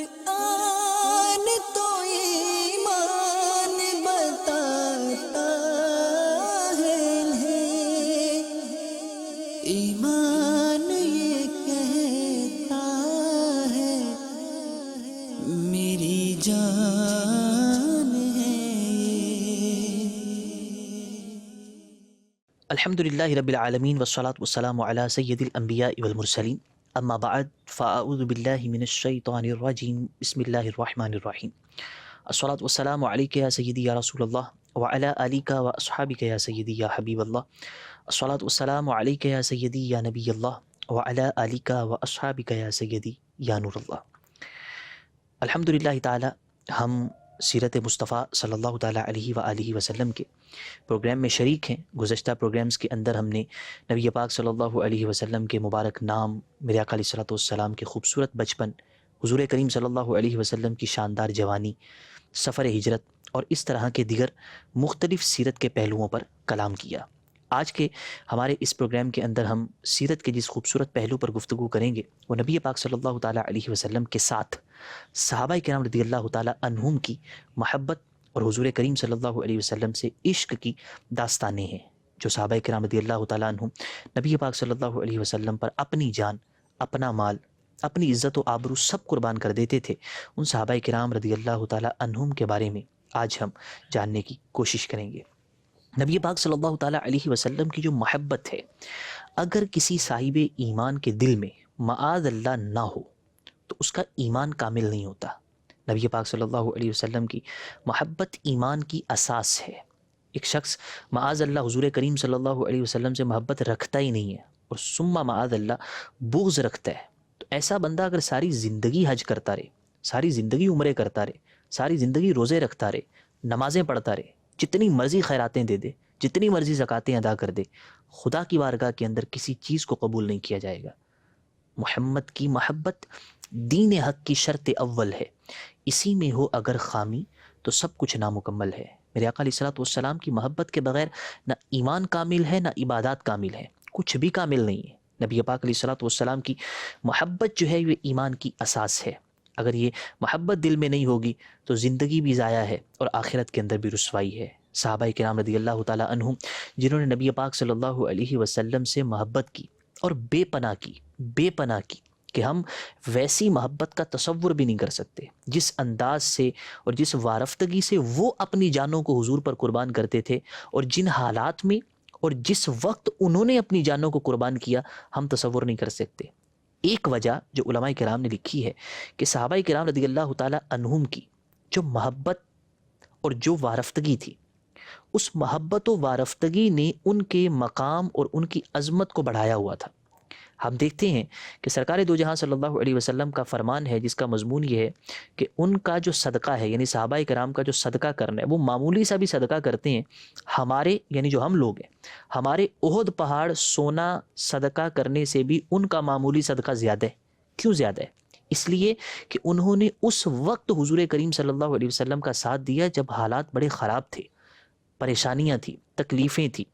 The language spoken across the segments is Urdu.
قرآن تو ایمان بتاتا ہے انہیں، ایمان یہ کہتا ہے میری جان ہے یہ۔ الحمدللہ رب العالمین والصلاة والسلام علی سید الانبیاء والمرسلین، اما بعد فاعوذ باللہ من الشیطان الرجیم، بسم اللہ الرحمن الرحیم۔ الصلاة والسلام علیک یا سیدی یا رسول اللہ وعلی آلک و اصحابک یا سیدی یا حبیب اللہ۔ الصلاة والسلام علیک یا سیدی یا نبی اللہ وعلی آلک و اصحابک یا سیدی یا نور اللہ۔ الحمدللہ تعالی ہم سیرت مصطفیٰ صلی اللہ تعالیٰ علیہ وآلہ وسلم کے پروگرام میں شریک ہیں۔ گزشتہ پروگرامز کے اندر ہم نے نبی پاک صلی اللہ علیہ وسلم کے مبارک نام، میرے آقا علیہ الصلوۃ والسلام کے خوبصورت بچپن، حضور کریم صلی اللہ علیہ وسلم کی شاندار جوانی، سفر ہجرت اور اس طرح کے دیگر مختلف سیرت کے پہلوؤں پر کلام کیا۔ آج کے ہمارے اس پروگرام کے اندر ہم سیرت کے جس خوبصورت پہلو پر گفتگو کریں گے وہ نبی پاک صلی اللہ تعالیٰ علیہ وسلم کے ساتھ صحابہ کرام رضی اللہ تعالیٰ عنہم کی محبت اور حضور کریم صلی اللہ علیہ وسلم سے عشق کی داستانیں ہیں، جو صحابہ کرام رضی اللہ تعالیٰ عنہم نبی پاک صلی اللہ علیہ وسلم پر اپنی جان، اپنا مال، اپنی عزت و آبرو سب قربان کر دیتے تھے۔ ان صحابہ کرام رضی اللہ تعالیٰ عنہم کے بارے میں آج ہم جاننے کی کوشش کریں گے۔ نبی پاک صلی اللہ تعالیٰ علیہ وسلم کی جو محبت ہے، اگر کسی صاحب ایمان کے دل میں معاذ اللہ نہ ہو تو اس کا ایمان کامل نہیں ہوتا۔ نبی پاک صلی اللہ علیہ وسلم کی محبت ایمان کی اساس ہے۔ ایک شخص معاذ اللہ حضور کریم صلی اللہ علیہ وسلم سے محبت رکھتا ہی نہیں ہے اور ثم معاذ اللہ بغض رکھتا ہے، تو ایسا بندہ اگر ساری زندگی حج کرتا رہے، ساری زندگی عمرے کرتا رہے، ساری زندگی روزے رکھتا رہے، نمازیں پڑھتا رہے، جتنی مرضی خیراتیں دے دے، جتنی مرضی زکاتیں ادا کر دے، خدا کی بارگاہ کے اندر کسی چیز کو قبول نہیں کیا جائے گا۔ محمد کی محبت دین حق کی شرط اول ہے، اسی میں ہو اگر خامی تو سب کچھ نامکمل ہے۔ میرے آقا علیہ الصلوۃ والسلام کی محبت کے بغیر نہ ایمان کامل ہے، نہ عبادات کامل ہے، کچھ بھی کامل نہیں ہے۔ نبی پاک علیہ الصلوۃ والسلام کی محبت جو ہے یہ ایمان کی اساس ہے۔ اگر یہ محبت دل میں نہیں ہوگی تو زندگی بھی ضائع ہے اور آخرت کے اندر بھی رسوائی ہے۔ صحابہ کرام رضی اللہ تعالیٰ عنہم جنہوں نے نبی پاک صلی اللہ علیہ وسلم سے محبت کی اور بے پناہ کی کہ ہم ویسی محبت کا تصور بھی نہیں کر سکتے، جس انداز سے اور جس وارفتگی سے وہ اپنی جانوں کو حضور پر قربان کرتے تھے، اور جن حالات میں اور جس وقت انہوں نے اپنی جانوں کو قربان کیا، ہم تصور نہیں کر سکتے۔ ایک وجہ جو علماء کرام نے لکھی ہے کہ صحابہ کرام رضی اللہ تعالیٰ عنہم کی جو محبت اور جو وارفتگی تھی، اس محبت و وارفتگی نے ان کے مقام اور ان کی عظمت کو بڑھایا ہوا تھا۔ ہم دیکھتے ہیں کہ سرکار دو جہاں صلی اللہ علیہ وسلم کا فرمان ہے، جس کا مضمون یہ ہے کہ ان کا جو صدقہ ہے، یعنی صحابہ کرام کا جو صدقہ کرنا ہے، وہ معمولی سا بھی صدقہ کرتے ہیں، ہمارے یعنی جو ہم لوگ ہیں، ہمارے احد پہاڑ سونا صدقہ کرنے سے بھی ان کا معمولی صدقہ زیادہ ہے۔ کیوں زیادہ ہے؟ اس لیے کہ انہوں نے اس وقت حضور کریم صلی اللہ علیہ وسلم کا ساتھ دیا جب حالات بڑے خراب تھے، پریشانیاں تھیں، تکلیفیں تھیں۔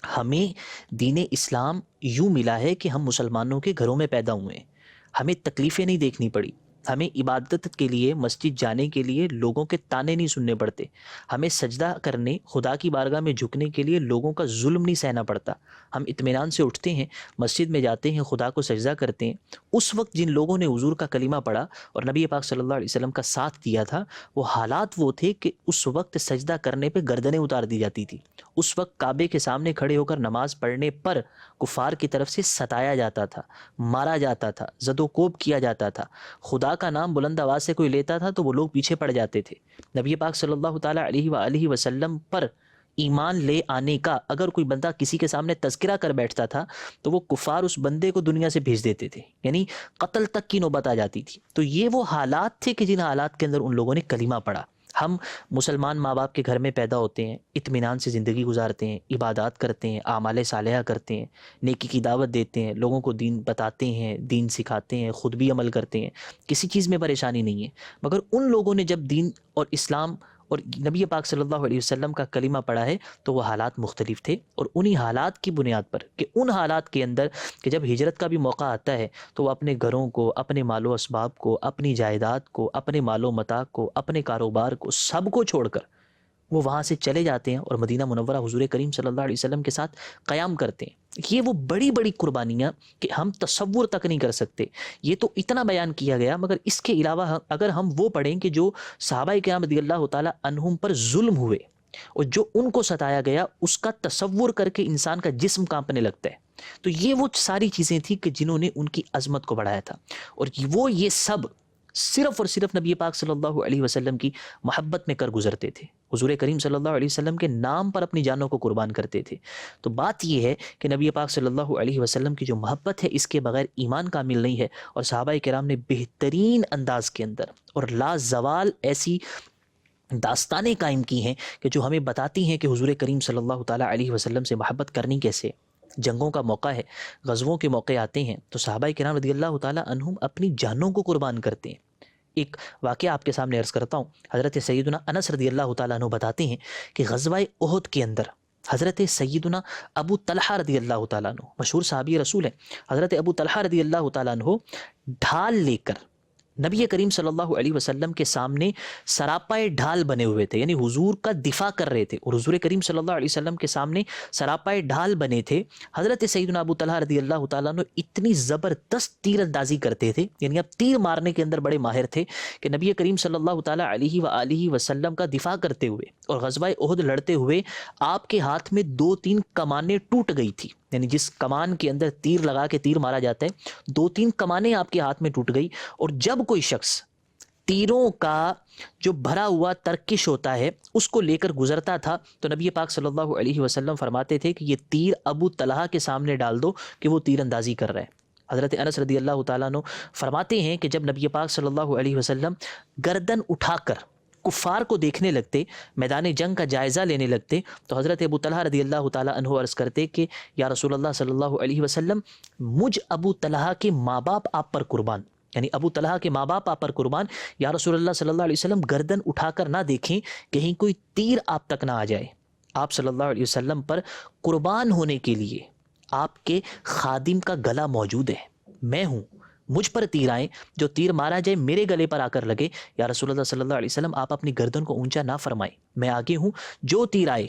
ہمیں دین اسلام یوں ملا ہے کہ ہم مسلمانوں کے گھروں میں پیدا ہوئے ہیں، ہمیں تکلیفیں نہیں دیکھنی پڑی، ہمیں عبادت کے لیے مسجد جانے کے لیے لوگوں کے تانے نہیں سننے پڑتے، ہمیں سجدہ کرنے، خدا کی بارگاہ میں جھکنے کے لیے لوگوں کا ظلم نہیں سہنا پڑتا۔ ہم اطمینان سے اٹھتے ہیں، مسجد میں جاتے ہیں، خدا کو سجدہ کرتے ہیں۔ اس وقت جن لوگوں نے حضور کا کلمہ پڑھا اور نبی پاک صلی اللہ علیہ وسلم کا ساتھ دیا تھا، وہ حالات وہ تھے کہ اس وقت سجدہ کرنے پہ گردنیں اتار دی جاتی تھی، اس وقت کعبے کے سامنے کھڑے ہو کر نماز پڑھنے پر کفار کی طرف سے ستایا جاتا تھا، مارا جاتا تھا، زد و کوب کیا جاتا تھا۔ خدا کا نام بلند آواز سے کوئی لیتا تھا تو وہ لوگ پیچھے پڑ جاتے تھے۔ نبی پاک صلی اللہ تعالیٰ علیہ وآلہ وسلم پر ایمان لے آنے کا اگر کوئی بندہ کسی کے سامنے تذکرہ کر بیٹھتا تھا تو وہ کفار اس بندے کو دنیا سے بھیج دیتے تھے، یعنی قتل تک کی نوبت آ جاتی تھی۔ تو یہ وہ حالات تھے کہ جن حالات کے اندر ان لوگوں نے کلمہ پڑھا۔ ہم مسلمان ماں باپ کے گھر میں پیدا ہوتے ہیں، اطمینان سے زندگی گزارتے ہیں، عبادات کرتے ہیں، اعمال صالحہ کرتے ہیں، نیکی کی دعوت دیتے ہیں، لوگوں کو دین بتاتے ہیں، دین سکھاتے ہیں، خود بھی عمل کرتے ہیں، کسی چیز میں پریشانی نہیں ہے۔ مگر ان لوگوں نے جب دین اور اسلام اور نبی پاک صلی اللہ علیہ وسلم کا کلمہ پڑھا ہے تو وہ حالات مختلف تھے، اور انہی حالات کی بنیاد پر کہ ان حالات کے اندر کہ جب ہجرت کا بھی موقع آتا ہے تو وہ اپنے گھروں کو، اپنے مال و اسباب کو، اپنی جائیداد کو، اپنے مال و متاع کو، اپنے کاروبار کو، سب کو چھوڑ کر وہ وہاں سے چلے جاتے ہیں اور مدینہ منورہ حضور کریم صلی اللہ علیہ وسلم کے ساتھ قیام کرتے ہیں۔ یہ وہ بڑی بڑی قربانیاں کہ ہم تصور تک نہیں کر سکتے۔ یہ تو اتنا بیان کیا گیا، مگر اس کے علاوہ اگر ہم وہ پڑھیں کہ جو صحابہ کرام رضی اللہ تعالی عنہم پر ظلم ہوئے اور جو ان کو ستایا گیا، اس کا تصور کر کے انسان کا جسم کانپنے لگتا ہے۔ تو یہ وہ ساری چیزیں تھیں کہ جنہوں نے ان کی عظمت کو بڑھایا تھا، اور وہ یہ سب صرف اور صرف نبی پاک صلی اللہ علیہ وسلم کی محبت میں کر گزرتے تھے۔ حضور کریم صلی اللہ علیہ وسلم کے نام پر اپنی جانوں کو قربان کرتے تھے۔ تو بات یہ ہے کہ نبی پاک صلی اللہ علیہ وسلم کی جو محبت ہے، اس کے بغیر ایمان کامل نہیں ہے، اور صحابہ کرام نے بہترین انداز کے اندر اور لازوال ایسی داستانیں قائم کی ہیں کہ جو ہمیں بتاتی ہیں کہ حضور کریم صلی اللہ تعالیٰ علیہ وسلم سے محبت کرنی کیسے۔ جنگوں کا موقع ہے، غزووں کے موقع آتے ہیں تو صحابہ کرام رضی اللہ تعالیٰ عنہم اپنی جانوں کو قربان کرتے ہیں۔ ایک واقعہ آپ کے سامنے عرض کرتا ہوں۔ حضرت سیدنا انس رضی اللہ تعالیٰ عنہ بتاتے ہیں کہ غزوہ احد کے اندر حضرت سیدنا ابو طلحہ رضی اللہ تعالیٰ عنہ، مشہور صحابی رسول ہیں، حضرت ابو طلحہ رضی اللہ تعالیٰ عنہ ڈھال لے کر نبی کریم صلی اللہ علیہ وسلم کے سامنے سراپائے ڈھال بنے ہوئے تھے، یعنی حضور کا دفاع کر رہے تھے، اور حضور کریم صلی اللہ علیہ وسلم کے سامنے سراپائے ڈھال بنے تھے۔ حضرت سیدنا ابو طلحہ رضی اللہ تعالیٰ عنہ اتنی زبردست تیر اندازی کرتے تھے، یعنی اب تیر مارنے کے اندر بڑے ماہر تھے، کہ نبی کریم صلی اللہ تعالیٰ علیہ وآلہ وسلم کا دفاع کرتے ہوئے اور غزوہ احد لڑتے ہوئے آپ کے ہاتھ میں 2-3 کمانیں ٹوٹ گئی تھی، یعنی جس کمان کے اندر تیر لگا کے تیر مارا جاتا ہے، 2-3 کمانیں آپ کے ہاتھ میں ٹوٹ گئی۔ اور جب کوئی شخص تیروں کا جو بھرا ہوا ترکش ہوتا ہے اس کو لے کر گزرتا تھا تو نبی پاک صلی اللہ علیہ وسلم فرماتے تھے کہ یہ تیر ابو طلحہ کے سامنے ڈال دو کہ وہ تیر اندازی کر رہے ہیں۔ حضرت انس رضی اللہ تعالیٰ عنہ فرماتے ہیں کہ جب نبی پاک صلی اللہ علیہ وسلم گردن اٹھا کر کفار کو دیکھنے لگتے، میدان جنگ کا جائزہ لینے لگتے، تو حضرت ابو طلحہ رضی اللہ تعالیٰ عنہ عرض کرتے کہ یا رسول اللہ صلی اللہ علیہ وسلم، مجھ ابو طلحہ کے ماں باپ آپ پر قربان، یعنی ابو طلحہ کے ماں باپ آپ پر قربان، یا رسول اللہ صلی اللہ علیہ وسلم گردن اٹھا کر نہ دیکھیں، کہیں کوئی تیر آپ تک نہ آ جائے۔ آپ صلی اللہ علیہ وسلم پر قربان ہونے کے لیے آپ کے خادم کا گلا موجود ہے، میں ہوں، مجھ پر تیر آئے، جو تیر مارا جائے میرے گلے پر آ کر لگے، یا رسول اللہ صلی اللہ علیہ وسلم آپ اپنی گردن کو اونچا نہ فرمائیں، میں آگے ہوں، جو تیر آئے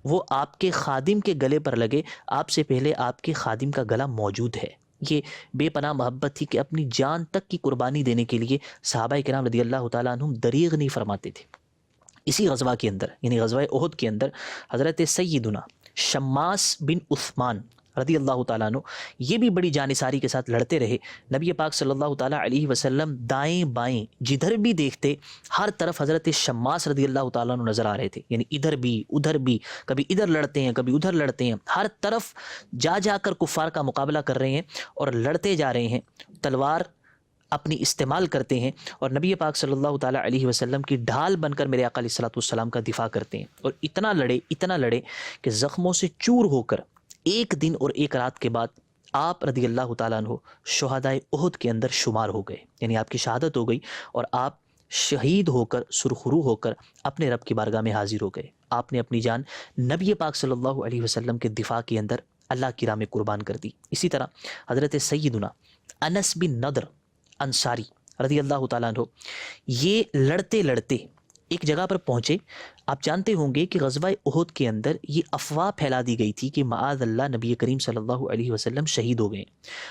وہ آپ کے خادم کے گلے پر لگے، آپ سے پہلے آپ کے خادم کا گلا موجود ہے۔ یہ بے پناہ محبت تھی کہ اپنی جان تک کی قربانی دینے کے لیے صحابہ کرام رضی اللہ تعالیٰ عنہم دریغ نہیں فرماتے تھے۔ اسی غزوہ کے اندر، یعنی غزوہ احد کے اندر، حضرت سیدنا شماس بن عثمان رضی اللہ تعالیٰ عنہ یہ بھی بڑی جانثاری کے ساتھ لڑتے رہے۔ نبی پاک صلی اللہ تعالیٰ علیہ وسلم دائیں بائیں جدھر بھی دیکھتے ہر طرف حضرت شماس رضی اللہ تعالیٰ عنہ نظر آ رہے تھے، یعنی ادھر بھی ادھر بھی، کبھی ادھر لڑتے ہیں کبھی ادھر لڑتے ہیں، ہر طرف جا جا کر کفار کا مقابلہ کر رہے ہیں اور لڑتے جا رہے ہیں، تلوار اپنی استعمال کرتے ہیں، اور نبی پاک صلی اللہ تعالیٰ علیہ وسلم کی ڈھال بن کر میرے آقا علیہ الصلوۃ والسلام کا دفاع کرتے ہیں، اور اتنا لڑے کہ زخموں سے چور ہو کر ایک دن اور ایک رات کے بعد آپ رضی اللہ تعالیٰ عنہ شہدائے احد کے اندر شمار ہو گئے، یعنی آپ کی شہادت ہو گئی اور آپ شہید ہو کر سرخرو ہو کر اپنے رب کی بارگاہ میں حاضر ہو گئے۔ آپ نے اپنی جان نبی پاک صلی اللہ علیہ وسلم کے دفاع کے اندر اللہ کی راہ میں قربان کر دی۔ اسی طرح حضرت سیدنا انس بن نضر انصاری رضی اللہ تعالیٰ عنہ یہ لڑتے لڑتے ایک جگہ پر پہنچے۔ آپ جانتے ہوں گے کہ غزوہ احد کے اندر یہ افواہ پھیلا دی گئی تھی کہ معاذ اللہ نبی کریم صلی اللہ علیہ وسلم شہید ہو گئے۔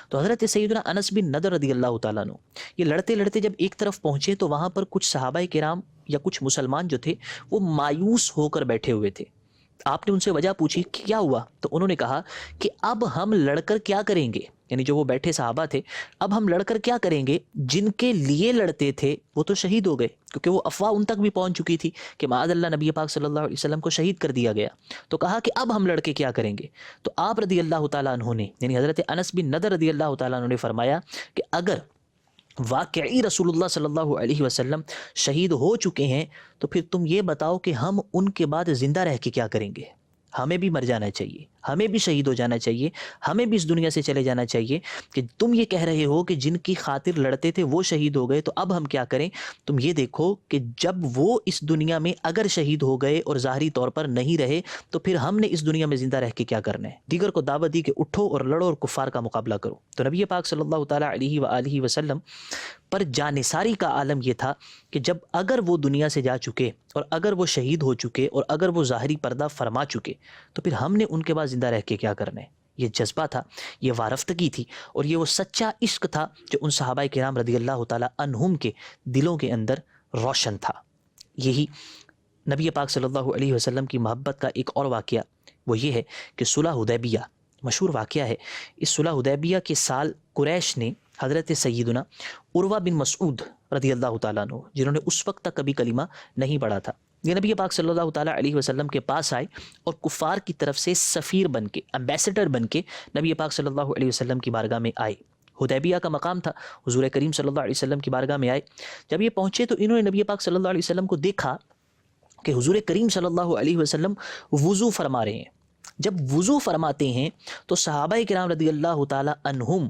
تو حضرت سیدنا انس بن نضر رضی اللہ تعالیٰ عنہ یہ لڑتے لڑتے جب ایک طرف پہنچے تو وہاں پر کچھ صحابہ کرام یا کچھ مسلمان جو تھے وہ مایوس ہو کر بیٹھے ہوئے تھے۔ آپ نے ان سے وجہ پوچھی کہ کیا ہوا، تو انہوں نے کہا کہ اب ہم لڑ کر کیا کریں گے، یعنی جو وہ بیٹھے صحابہ تھے، اب ہم لڑ کر کیا کریں گے، جن کے لیے لڑتے تھے وہ تو شہید ہو گئے، کیونکہ وہ افواہ ان تک بھی پہنچ چکی تھی کہ معاذ اللہ نبی پاک صلی اللہ علیہ وسلم کو شہید کر دیا گیا۔ تو کہا کہ اب ہم لڑ کے کیا کریں گے، تو آپ رضی اللہ تعالیٰ عنہ نے، یعنی حضرت انس بن نضر رضی اللہ تعالیٰ عنہ نے فرمایا کہ اگر واقعی رسول اللہ صلی اللہ علیہ وسلم شہید ہو چکے ہیں تو پھر تم یہ بتاؤ کہ ہم ان کے بعد زندہ رہ کے کیا کریں گے، ہمیں بھی مر جانا چاہیے، ہمیں بھی شہید ہو جانا چاہیے، ہمیں بھی اس دنیا سے چلے جانا چاہیے کہ تم یہ کہہ رہے ہو کہ جن کی خاطر لڑتے تھے وہ شہید ہو گئے، تو اب ہم کیا کریں؟ تم یہ دیکھو کہ جب وہ اس دنیا میں اگر شہید ہو گئے اور ظاہری طور پر نہیں رہے تو پھر ہم نے اس دنیا میں زندہ رہ کے کیا کرنا ہے؟ دیگر کو دعوت دی کہ اٹھو اور لڑو اور کفار کا مقابلہ کرو۔ تو نبی پاک صلی اللہ تعالیٰ علیہ وآلہ وسلم پر جانثاری کا عالم یہ تھا کہ جب اگر وہ دنیا سے جا چکے اور اگر وہ شہید ہو چکے اور اگر وہ ظاہری پردہ فرما چکے تو پھر ہم نے ان کے بعد زندہ رہ کے کیا کرنا ہے؟ یہ جذبہ تھا، یہ وارفتگی تھی، اور یہ وہ سچا عشق تھا جو ان صحابہ کرام رضی اللہ تعالیٰ عنہم کے دلوں کے اندر روشن تھا۔ یہی نبی پاک صلی اللہ علیہ وسلم کی محبت کا ایک اور واقعہ وہ یہ ہے کہ صلح حدیبیہ مشہور واقعہ ہے۔ اس صلح حدیبیہ کے سال قریش نے حضرت سیدنا عروہ بن مسعود رضی اللہ تعالیٰ عنہ، جنہوں نے اس وقت تک کبھی کلمہ نہیں پڑھا تھا، یہ نبی پاک صلی اللہ تعالیٰ علیہ وسلم کے پاس آئے اور کفار کی طرف سے سفیر بن کے، امبیسڈر بن کے نبی پاک صلی اللہ علیہ وسلم کی بارگاہ میں آئے۔ حدیبیہ کا مقام تھا، حضور کریم صلی اللہ علیہ وسلم کی بارگاہ میں آئے۔ جب یہ پہنچے تو انہوں نے نبی پاک صلی اللہ علیہ وسلم کو دیکھا کہ حضور کریم صلی اللہ علیہ وسلم وضو فرما رہے ہیں۔ جب وضو فرماتے ہیں تو صحابہ کرام رضی اللہ تعالیٰ عنہم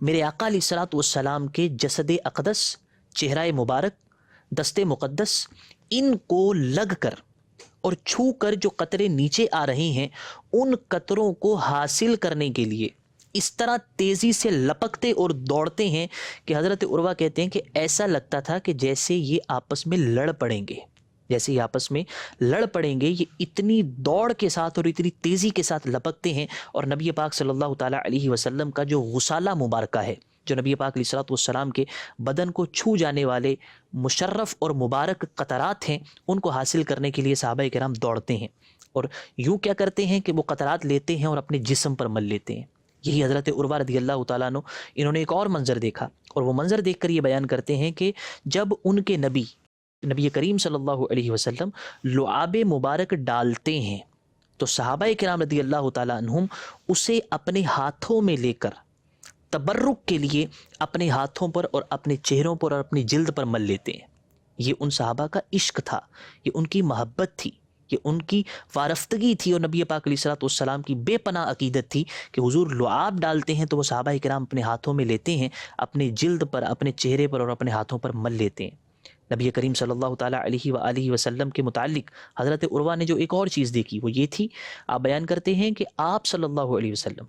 میرے آقا علیہ الصلوۃ والسلام کے جسد اقدس، چہرہ مبارک، دست مقدس، ان کو لگ کر اور چھو کر جو قطرے نیچے آ رہے ہیں ان قطروں کو حاصل کرنے کے لیے اس طرح تیزی سے لپکتے اور دوڑتے ہیں کہ حضرت عروہ کہتے ہیں کہ ایسا لگتا تھا کہ جیسے یہ آپس میں لڑ پڑیں گے، جیسے یہ آپس میں لڑ پڑیں گے۔ یہ اتنی دوڑ کے ساتھ اور اتنی تیزی کے ساتھ لپکتے ہیں، اور نبی پاک صلی اللہ تعالیٰ علیہ وسلم کا جو غسالہ مبارکہ ہے، جو نبی پاک علیہ الصلوۃ والسلام کے بدن کو چھو جانے والے مشرف اور مبارک قطرات ہیں، ان کو حاصل کرنے کے لیے صحابہ کرام دوڑتے ہیں، اور یوں کیا کرتے ہیں کہ وہ قطرات لیتے ہیں اور اپنے جسم پر مل لیتے ہیں۔ یہی حضرت عروہ رضی اللہ تعالیٰ عنہ انہوں نے ایک اور منظر دیکھا، اور وہ منظر دیکھ کر یہ بیان کرتے ہیں کہ جب ان کے نبی کریم صلی اللہ علیہ وسلم لعاب مبارک ڈالتے ہیں تو صحابہ کرام رضی اللہ تعالیٰ عنہم اسے اپنے ہاتھوں میں لے کر تبرک کے لیے اپنے ہاتھوں پر اور اپنے چہروں پر اور اپنی جلد پر مل لیتے ہیں۔ یہ ان صحابہ کا عشق تھا، یہ ان کی محبت تھی، یہ ان کی وارفتگی تھی، اور نبی پاک علیہ الصلوۃ والسلام کی بے پناہ عقیدت تھی کہ حضور لعاب ڈالتے ہیں تو وہ صحابہ کرام اپنے ہاتھوں میں لیتے ہیں، اپنے جلد پر، اپنے چہرے پر اور اپنے ہاتھوں پر مل لیتے ہیں۔ نبی کریم صلی اللہ تعالیٰ علیہ وآلہ وسلم کے متعلق حضرت عروہ نے جو ایک اور چیز دیکھی وہ یہ تھی، آپ بیان کرتے ہیں کہ آپ صلی اللہ علیہ وسلم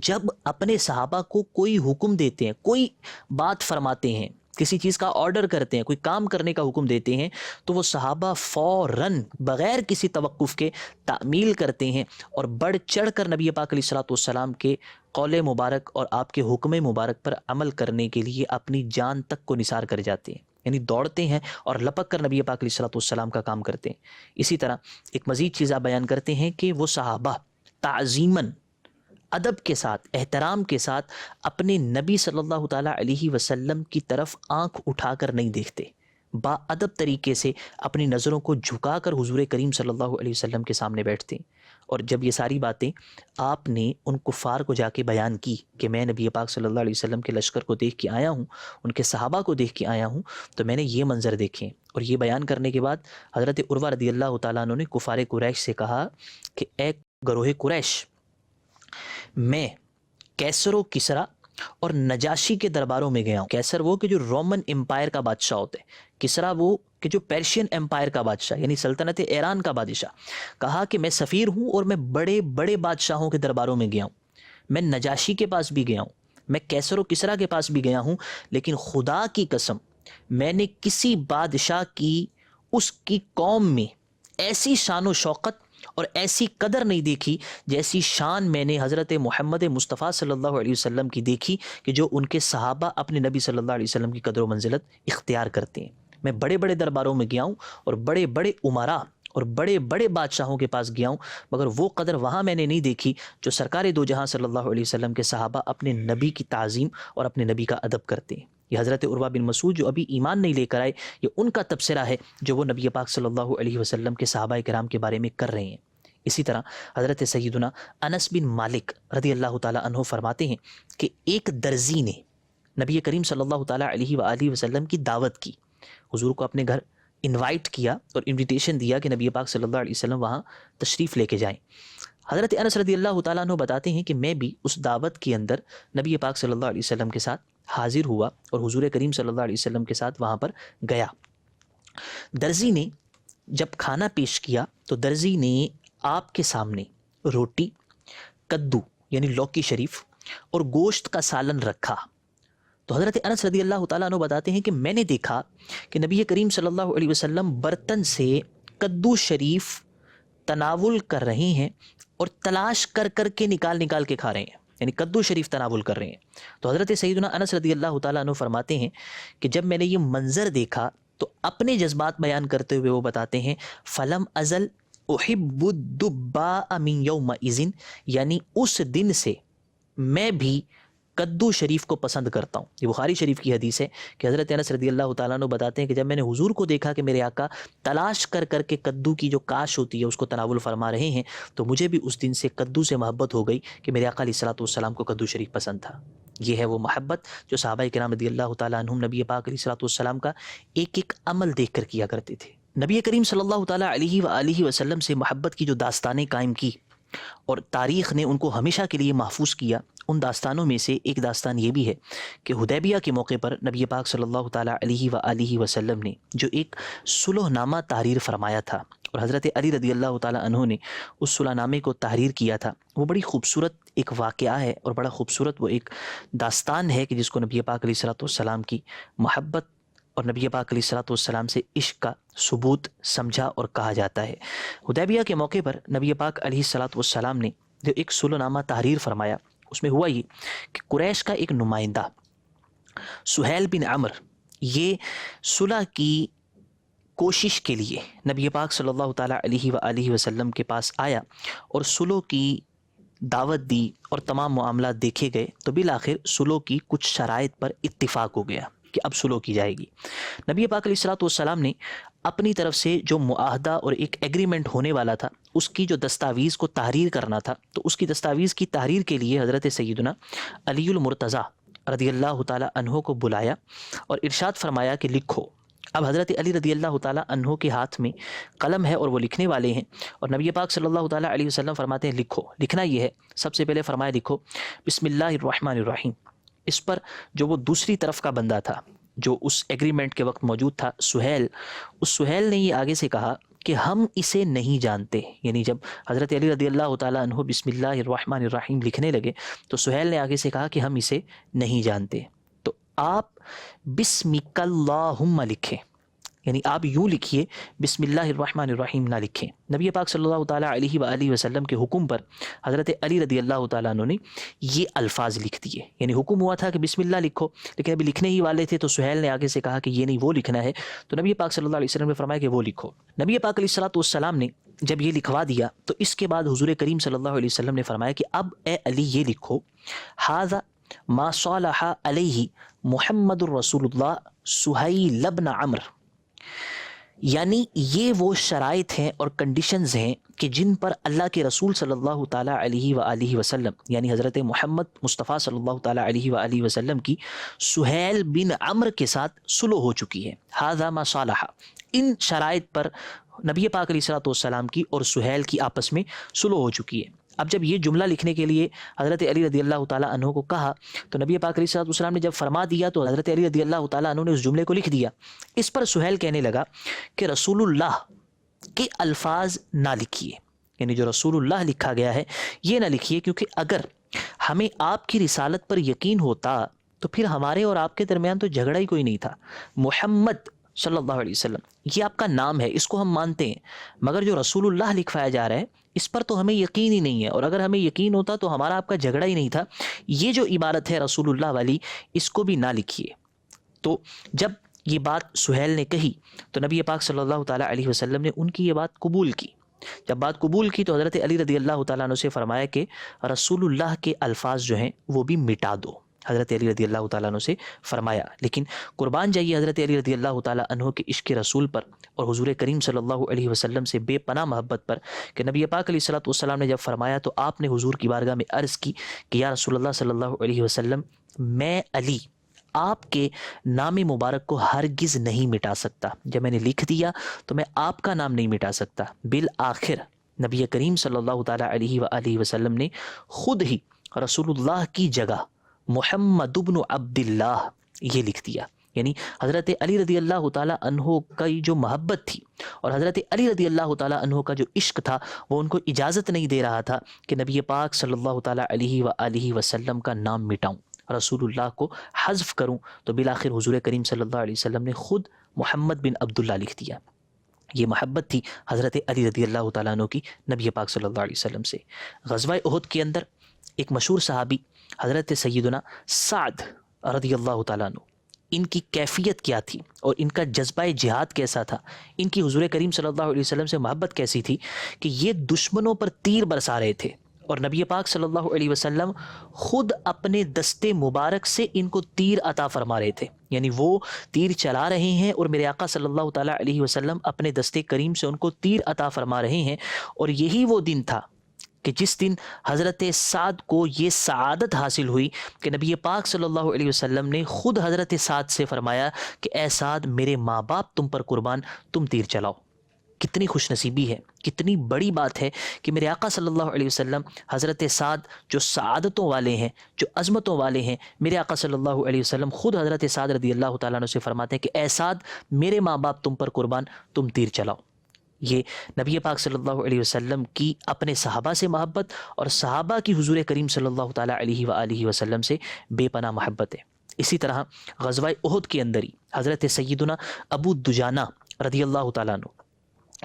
جب اپنے صحابہ کو کوئی حکم دیتے ہیں، کوئی بات فرماتے ہیں، کسی چیز کا آرڈر کرتے ہیں، کوئی کام کرنے کا حکم دیتے ہیں، تو وہ صحابہ فوراً بغیر کسی توقف کے تعمیل کرتے ہیں اور بڑھ چڑھ کر نبی پاک علیہ الصلوۃ والسلام کے قول مبارک اور آپ کے حکم مبارک پر عمل کرنے کے لیے اپنی جان تک کو نثار کر جاتے ہیں، یعنی دوڑتے ہیں اور لپک کر نبی پاک علیہ الصلوۃ والسلام کا کام کرتے ہیں۔ اسی طرح ایک مزید چیز آپ بیان کرتے ہیں کہ وہ صحابہ تعظیماً، ادب کے ساتھ، احترام کے ساتھ اپنے نبی صلی اللہ تعالیٰ علیہ وسلم کی طرف آنکھ اٹھا کر نہیں دیکھتے، با ادب طریقے سے اپنی نظروں کو جھکا کر حضور کریم صلی اللہ علیہ وسلم کے سامنے بیٹھتے ہیں۔ اور جب یہ ساری باتیں آپ نے ان کفار کو جا کے بیان کی کہ میں نبی پاک صلی اللہ علیہ وسلم کے لشکر کو دیکھ کے آیا ہوں، ان کے صحابہ کو دیکھ کے آیا ہوں، تو میں نے یہ منظر دیکھے، اور یہ بیان کرنے کے بعد حضرت عروہ رضی اللہ تعالیٰ عنہ نے کفار قریش سے کہا کہ اے گروہ قریش، میں کیسر و کسرا اور نجاشی کے درباروں میں گیا ہوں۔ کیسر وہ کہ جو رومن امپائر کا بادشاہ ہوتا ہے، کسرا وہ کہ جو پیرشین امپائر کا بادشاہ یعنی سلطنت ایران کا بادشاہ۔ کہا کہ میں سفیر ہوں اور میں بڑے بڑے بادشاہوں کے درباروں میں گیا ہوں، میں نجاشی کے پاس بھی گیا ہوں، میں کیسر و کسرا کے پاس بھی گیا ہوں، لیکن خدا کی قسم میں نے کسی بادشاہ کی اس کی قوم میں ایسی شان و شوقت اور ایسی قدر نہیں دیکھی جیسی شان میں نے حضرت محمد مصطفیٰ صلی اللہ علیہ وسلم کی دیکھی کہ جو ان کے صحابہ اپنے نبی صلی اللہ علیہ وسلم کی قدر و منزلت اختیار کرتے ہیں۔ میں بڑے بڑے درباروں میں گیا ہوں اور بڑے بڑے امراء اور بڑے بڑے بادشاہوں کے پاس گیا ہوں، مگر وہ قدر وہاں میں نے نہیں دیکھی جو سرکار دو جہاں صلی اللہ علیہ وسلم کے صحابہ اپنے نبی کی تعظیم اور اپنے نبی کا ادب کرتے ہیں۔ یہ حضرت عروہ بن مسعود جو ابھی ایمان نہیں لے کر آئے، یہ ان کا تبصرہ ہے جو وہ نبی پاک صلی اللہ علیہ وسلم کے صحابہ کرام کے بارے میں کر رہے ہیں۔ اسی طرح حضرت سیدنا انس بن مالک رضی اللہ تعالیٰ عنہ فرماتے ہیں کہ ایک درزی نے نبی کریم صلی اللہ تعالیٰ علیہ وآلہ وسلم کی دعوت کی، حضور کو اپنے گھر انوائٹ کیا اور انویٹیشن دیا کہ نبی پاک صلی اللہ علیہ وسلم وہاں تشریف لے کے جائیں۔ حضرت انس رضی اللہ تعالیٰ عنہ بتاتے ہیں کہ میں بھی اس دعوت کے اندر نبی پاک صلی اللہ علیہ وسلم کے ساتھ حاضر ہوا اور حضور کریم صلی اللہ علیہ وسلم کے ساتھ وہاں پر گیا۔ درزی نے جب کھانا پیش کیا تو درزی نے آپ کے سامنے روٹی، کدو یعنی لوکی شریف اور گوشت کا سالن رکھا۔ تو حضرت انس رضی اللہ تعالیٰ عنہ بتاتے ہیں کہ میں نے دیکھا کہ نبی کریم صلی اللہ علیہ وسلم برتن سے کدو شریف تناول کر رہے ہیں اور تلاش کر کر کے نکال کے کھا رہے ہیں، یعنی کدو شریف تناول کر رہے ہیں۔ تو حضرت سیدنا انس رضی اللہ تعالیٰ عنہ فرماتے ہیں کہ جب میں نے یہ منظر دیکھا تو اپنے جذبات بیان کرتے ہوئے وہ بتاتے ہیں فلم ازل احب الدباء من یومئذ، یعنی اس دن سے میں بھی کدو شریف کو پسند کرتا ہوں۔ یہ بخاری شریف کی حدیث ہے کہ حضرت انس رضی اللہ تعالیٰ عنہ بتاتے ہیں کہ جب میں نے حضور کو دیکھا کہ میرے آقا تلاش کر کر کے کدو کی جو کاش ہوتی ہے اس کو تناول فرما رہے ہیں، تو مجھے بھی اس دن سے کدو سے محبت ہو گئی کہ میرے آقا علیہ الصلوۃ والسلام کو کدو شریف پسند تھا۔ یہ ہے وہ محبت جو صحابہ کرام رضی اللہ تعالیٰ عنہم نبی پاک علیہ الصلوۃ والسلام کا ایک ایک عمل دیکھ کر کیا کرتے تھے۔ نبی کریم صلی اللہ تعالیٰ علیہ وآلہ وسلم سے محبت کی جو داستانیں قائم کی اور تاریخ نے ان کو ہمیشہ کے لیے محفوظ کیا، ان داستانوں میں سے ایک داستان یہ بھی ہے کہ حدیبیہ کے موقع پر نبی پاک صلی اللہ تعالیٰ علیہ وآلہ وسلم نے جو ایک صلح نامہ تحریر فرمایا تھا اور حضرت علی رضی اللہ تعالیٰ عنہ نے اس صلح نامے کو تحریر کیا تھا، وہ بڑی خوبصورت ایک واقعہ ہے اور بڑا خوبصورت وہ ایک داستان ہے کہ جس کو نبی پاک علیہ الصلوۃ والسلام کی محبت اور نبی پاک علیہ الصلوۃ والسلام سے عشق کا ثبوت سمجھا اور کہا جاتا ہے۔ حدیبیہ کے موقع پر نبی پاک علیہ الصلوۃ والسلام نے جو ایک صلح نامہ تحریر فرمایا، اس میں ہوا یہ کہ قریش کا ایک نمائندہ سہیل بن عمر یہ صلح کی کوشش کے لیے نبی پاک صلی اللہ تعالیٰ علیہ وآلہ وسلم کے پاس آیا اور صلح کی دعوت دی اور تمام معاملات دیکھے گئے، تو بالآخر صلح کی کچھ شرائط پر اتفاق ہو گیا کہ اب صلح کی جائے گی۔ نبی پاک علیہ الصلوۃ والسلام نے اپنی طرف سے جو معاہدہ اور ایک ایگریمنٹ ہونے والا تھا اس کی جو دستاویز کو تحریر کرنا تھا، تو اس کی دستاویز کی تحریر کے لیے حضرت سیدنا علی المرتضیٰ رضی اللہ تعالیٰ عنہ کو بلایا اور ارشاد فرمایا کہ لکھو۔ اب حضرت علی رضی اللہ تعالیٰ عنہ کے ہاتھ میں قلم ہے اور وہ لکھنے والے ہیں، اور نبی پاک صلی اللہ تعالیٰ علیہ وسلم فرماتے ہیں لکھو۔ لکھنا یہ ہے، سب سے پہلے فرمایا لکھو بسم اللہ الرحمن الرحیم۔ اس پر جو وہ دوسری طرف کا بندہ تھا جو اس ایگریمنٹ کے وقت موجود تھا، سہیل، اس سہیل نے یہ آگے سے کہا کہ ہم اسے نہیں جانتے، یعنی جب حضرت علی رضی اللہ تعالیٰ عنہ بسم اللہ الرحمن الرحیم لکھنے لگے تو سہیل نے آگے سے کہا کہ ہم اسے نہیں جانتے، تو آپ بسمک اللہم لکھیں، یعنی آپ یوں لکھیے بسم اللہ الرحمن الرحیم نہ لکھیں۔ نبی پاک صلی اللہ تعالیٰ علیہ وآلہ وسلم کے حکم پر حضرت علی رضی اللہ تعالیٰ عنہ نے یہ الفاظ لکھ دیے، یعنی حکم ہوا تھا کہ بسم اللہ لکھو، لیکن ابھی لکھنے ہی والے تھے تو سہیل نے آگے سے کہا کہ یہ نہیں وہ لکھنا ہے، تو نبی پاک صلی اللہ علیہ وسلم نے فرمایا کہ وہ لکھو۔ نبی پاک علیہ الصلوۃ والسلام نے جب یہ لکھوا دیا تو اس کے بعد حضور کریم صلی اللہ علیہ وسلم نے فرمایا کہ اب اے علی یہ لکھو ھذا ما صالح علیہ محمد الرسول اللہ سہیل بن عمرو، یعنی یہ وہ شرائط ہیں اور کنڈیشنز ہیں کہ جن پر اللہ کے رسول صلی اللہ تعالیٰ علیہ وآلہ وسلم یعنی حضرت محمد مصطفیٰ صلی اللہ تعالیٰ علیہ وآلہ وسلم کی سہیل بن عمرو کے ساتھ صلح ہو چکی ہے۔ ھذا ما صالح، ان شرائط پر نبی پاک علیہ الصلوۃ والسلام کی اور سہیل کی آپس میں صلح ہو چکی ہے۔ اب جب یہ جملہ لکھنے کے لیے حضرت علی رضی اللہ تعالیٰ عنہ کو کہا تو نبی پاک علیہ الصلوۃ والسلام نے جب فرما دیا تو حضرت علی رضی اللہ تعالیٰ عنہ نے اس جملے کو لکھ دیا۔ اس پر سہیل کہنے لگا کہ رسول اللہ کے الفاظ نہ لکھیے، یعنی جو رسول اللہ لکھا گیا ہے یہ نہ لکھیے، کیونکہ اگر ہمیں آپ کی رسالت پر یقین ہوتا تو پھر ہمارے اور آپ کے درمیان تو جھگڑا ہی کوئی نہیں تھا۔ محمد صلی اللہ علیہ وسلم یہ آپ کا نام ہے، اس کو ہم مانتے ہیں، مگر جو رسول اللہ لکھوایا جا رہا ہے اس پر تو ہمیں یقین ہی نہیں ہے، اور اگر ہمیں یقین ہوتا تو ہمارا آپ کا جھگڑا ہی نہیں تھا۔ یہ جو عبارت ہے رسول اللہ والی اس کو بھی نہ لکھیے۔ تو جب یہ بات سہیل نے کہی تو نبی پاک صلی اللہ تعالیٰ علیہ وسلم نے ان کی یہ بات قبول کی۔ جب بات قبول کی تو حضرت علی رضی اللہ تعالیٰ عنہ سے فرمایا کہ رسول اللہ کے الفاظ جو ہیں وہ بھی مٹا دو۔ حضرت علی رضی اللہ تعالیٰ عنہ سے فرمایا، لیکن قربان جائیے حضرت علی رضی اللہ تعالیٰ عنہ کے عشق رسول پر اور حضور کریم صلی اللہ علیہ وسلم سے بے پناہ محبت پر کہ نبی پاک علیہ الصلوۃ والسلام نے جب فرمایا تو آپ نے حضور کی بارگاہ میں عرض کی کہ یا رسول اللہ صلی اللہ علیہ وسلم، میں علی آپ کے نام مبارک کو ہرگز نہیں مٹا سکتا، جب میں نے لکھ دیا تو میں آپ کا نام نہیں مٹا سکتا، بالآخر نبی کریم صلی اللہ تعالیٰ علیہ وآلہ وسلم نے خود ہی رسول اللہ کی جگہ محمد ابن عبداللہ یہ لکھ دیا. یعنی حضرت علی رضی اللہ تعالیٰ عنہ کی جو محبت تھی اور حضرت علی رضی اللہ تعالیٰ عنہ کا جو عشق تھا وہ ان کو اجازت نہیں دے رہا تھا کہ نبی پاک صلی اللہ تعالیٰ علیہ وآلہ وسلم کا نام مٹاؤں, رسول اللہ کو حذف کروں. تو بالآخر حضور کریم صلی اللہ علیہ وسلم نے خود محمد بن عبداللہ لکھ دیا. یہ محبت تھی حضرت علی رضی اللہ تعالیٰ عنہ کی نبی پاک صلی اللہ علیہ وسلم سے. غزوہ احد کے اندر ایک مشہور صحابی حضرت سیدنا سعد رضی اللہ تعالیٰ عنہ, ان کی کیفیت کیا تھی اور ان کا جذبہ جہاد کیسا تھا, ان کی حضور کریم صلی اللہ علیہ وسلم سے محبت کیسی تھی کہ یہ دشمنوں پر تیر برسا رہے تھے اور نبی پاک صلی اللہ علیہ وسلم خود اپنے دستے مبارک سے ان کو تیر عطا فرما رہے تھے. یعنی وہ تیر چلا رہے ہیں اور میرے آقا صلی اللہ تعالیٰ علیہ وسلم اپنے دستے کریم سے ان کو تیر عطا فرما رہے ہیں. اور یہی وہ دن تھا کہ جس دن حضرت سعد کو یہ سعادت حاصل ہوئی کہ نبی پاک صلی اللہ علیہ وسلم نے خود حضرت سعد سے فرمایا کہ اے سعد میرے ماں باپ تم پر قربان, تم تیر چلاؤ. کتنی خوش نصیبی ہے, کتنی بڑی بات ہے کہ میرے آقا صلی اللہ علیہ وسلم حضرت سعد جو سعادتوں والے ہیں, جو عظمتوں والے ہیں, میرے آقا صلی اللہ علیہ وسلم خود حضرت سعد رضی اللہ تعالیٰ عنہ سے فرماتے ہیں کہ اے سعد میرے ماں باپ تم پر قربان, تم تیر چلاؤ. یہ نبی پاک صلی اللہ علیہ وسلم کی اپنے صحابہ سے محبت اور صحابہ کی حضور کریم صلی اللہ تعالیٰ علیہ وآلہ وسلم سے بے پناہ محبت ہے. اسی طرح غزوہ احد کے اندر ہی حضرت سیدنا ابو دجانہ رضی اللہ تعالیٰ عنہ,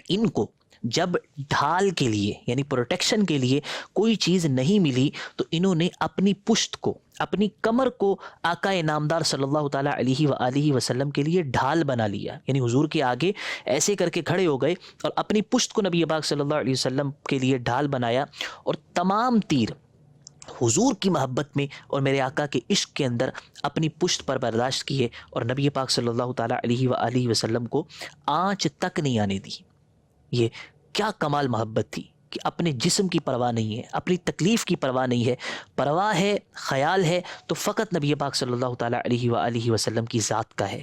ان کو جب ڈھال کے لیے یعنی پروٹیکشن کے لیے کوئی چیز نہیں ملی تو انہوں نے اپنی پشت کو, اپنی کمر کو آقا نامدار صلی اللہ تعالیٰ علیہ وآلہ وسلم کے لیے ڈھال بنا لیا. یعنی حضور کے آگے ایسے کر کے کھڑے ہو گئے اور اپنی پشت کو نبی پاک صلی اللہ علیہ وسلم کے لیے ڈھال بنایا اور تمام تیر حضور کی محبت میں اور میرے آقا کے عشق کے اندر اپنی پشت پر برداشت کیے اور نبی پاک صلی اللہ تعالیٰ علیہ وآلہ وسلم کو آنچ تک نہیں آنے دی. یہ کیا کمال محبت تھی کہ اپنے جسم کی پرواہ نہیں ہے, اپنی تکلیف کی پرواہ نہیں ہے, پرواہ ہے, خیال ہے تو فقط نبی پاک صلی اللہ تعالیٰ علیہ وآلہ وسلم کی ذات کا ہے.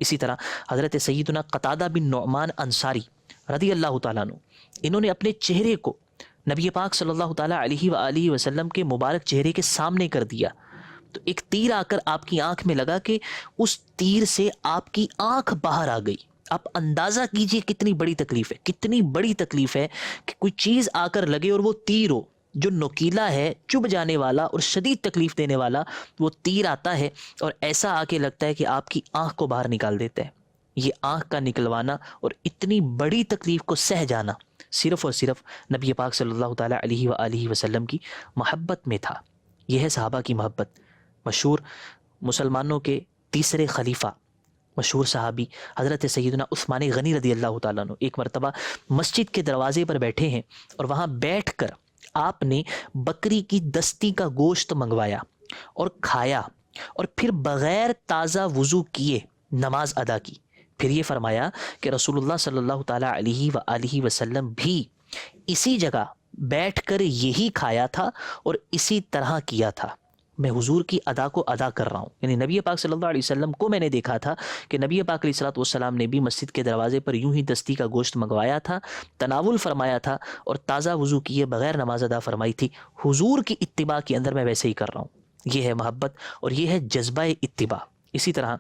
اسی طرح حضرت سیدنا قتادہ بن نعمان انصاری رضی اللہ تعالیٰ عنہ, انہوں نے اپنے چہرے کو نبی پاک صلی اللہ تعالیٰ علیہ وآلہ وسلم کے مبارک چہرے کے سامنے کر دیا تو ایک تیر آ کر آپ کی آنکھ میں لگا کہ اس تیر سے آپ کی آنکھ باہر آ گئی. آپ اندازہ کیجئے کتنی بڑی تکلیف ہے, کتنی بڑی تکلیف ہے کہ کوئی چیز آ کر لگے اور وہ تیر ہو جو نوکیلا ہے, چبھ جانے والا اور شدید تکلیف دینے والا, وہ تیر آتا ہے اور ایسا آ کے لگتا ہے کہ آپ کی آنکھ کو باہر نکال دیتا ہے. یہ آنکھ کا نکلوانا اور اتنی بڑی تکلیف کو سہ جانا صرف اور صرف نبی پاک صلی اللہ تعالیٰ علیہ وآلہ وسلم کی محبت میں تھا. یہ ہے صحابہ کی محبت. مشہور مسلمانوں کے تیسرے خلیفہ, مشہور صحابی حضرت سیدنا عثمان غنی رضی اللہ تعالیٰ عنہ ایک مرتبہ مسجد کے دروازے پر بیٹھے ہیں اور وہاں بیٹھ کر آپ نے بکری کی دستی کا گوشت منگوایا اور کھایا اور پھر بغیر تازہ وضو کیے نماز ادا کی. پھر یہ فرمایا کہ رسول اللہ صلی اللہ تعالیٰ علیہ وآلہ وسلم بھی اسی جگہ بیٹھ کر یہی کھایا تھا اور اسی طرح کیا تھا. میں حضور کی ادا کو ادا کر رہا ہوں. یعنی نبی پاک صلی اللہ علیہ وسلم کو میں نے دیکھا تھا کہ نبی پاک علیہ الصلوۃ والسلام نے بھی مسجد کے دروازے پر یوں ہی دستی کا گوشت منگوایا تھا, تناول فرمایا تھا اور تازہ وضو کیے بغیر نماز ادا فرمائی تھی. حضور کی اتباع کے اندر میں ویسے ہی کر رہا ہوں. یہ ہے محبت اور یہ ہے جذبہ اتباع. اسی طرح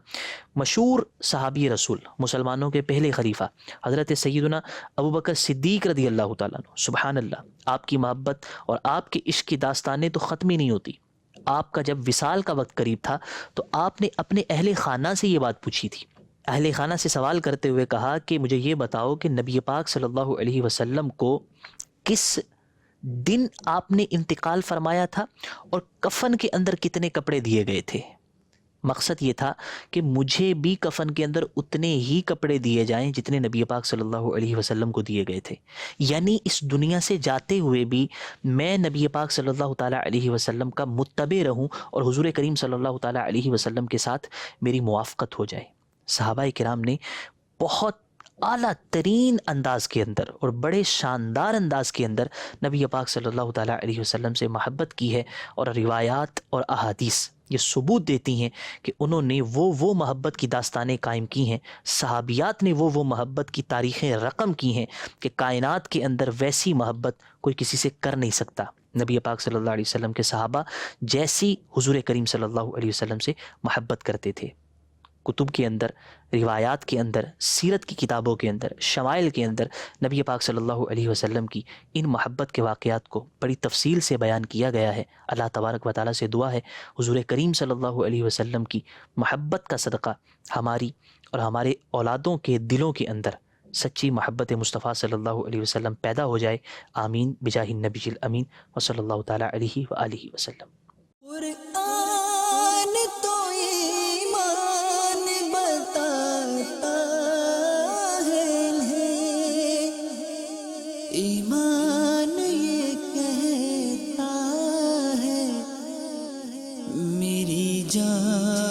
مشہور صحابی رسول, مسلمانوں کے پہلے خلیفہ حضرت سیدنا ابوبکر صدیق رضی اللہ تعالیٰ عنہ, سبحان اللہ, آپ کی محبت اور آپ کے عشق کی داستانیں تو ختم ہی نہیں ہوتی. آپ کا جب وصال کا وقت قریب تھا تو آپ نے اپنے اہل خانہ سے یہ بات پوچھی تھی. اہل خانہ سے سوال کرتے ہوئے کہا کہ مجھے یہ بتاؤ کہ نبی پاک صلی اللہ علیہ وسلم کو کس دن آپ نے انتقال فرمایا تھا اور کفن کے اندر کتنے کپڑے دیے گئے تھے. مقصد یہ تھا کہ مجھے بھی کفن کے اندر اتنے ہی کپڑے دیے جائیں جتنے نبی پاک صلی اللہ علیہ وسلم کو دیے گئے تھے. یعنی اس دنیا سے جاتے ہوئے بھی میں نبی پاک صلی اللہ تعالیٰ علیہ وسلم کا متبع رہوں اور حضور کریم صلی اللہ تعالیٰ علیہ وسلم کے ساتھ میری موافقت ہو جائے. صحابہ کرام نے بہت اعلیٰ ترین انداز کے اندر اور بڑے شاندار انداز کے اندر نبی پاک صلی اللہ تعالیٰ علیہ وسلم سے محبت کی ہے اور روایات اور احادیث یہ ثبوت دیتی ہیں کہ انہوں نے وہ محبت کی داستانیں قائم کی ہیں، صحابیات نے وہ محبت کی تاریخیں رقم کی ہیں کہ کائنات کے اندر ویسی محبت کوئی کسی سے کر نہیں سکتا۔ نبی پاک صلی اللہ علیہ وسلم کے صحابہ جیسی حضور کریم صلی اللہ علیہ وسلم سے محبت کرتے تھے۔ کتب کے اندر، روایات کے اندر، سیرت کی کتابوں کے اندر، شمائل کے اندر نبی پاک صلی اللہ علیہ وسلم کی ان محبت کے واقعات کو بڑی تفصیل سے بیان کیا گیا ہے۔ اللہ تبارک و تعالیٰ سے دعا ہے حضور کریم صلی اللہ علیہ وسلم کی محبت کا صدقہ ہماری اور ہمارے اولادوں کے دلوں کے اندر سچی محبت مصطفیٰ صلی اللہ علیہ وسلم پیدا ہو جائے۔ آمین بجاہ النبی الامین وصلی اللہ تعالیٰ علیہ وآلہ وسلم۔ قرآن تو ایمان بتاتا ہے انہیں، ایمان یہ کہتا ہے میری جان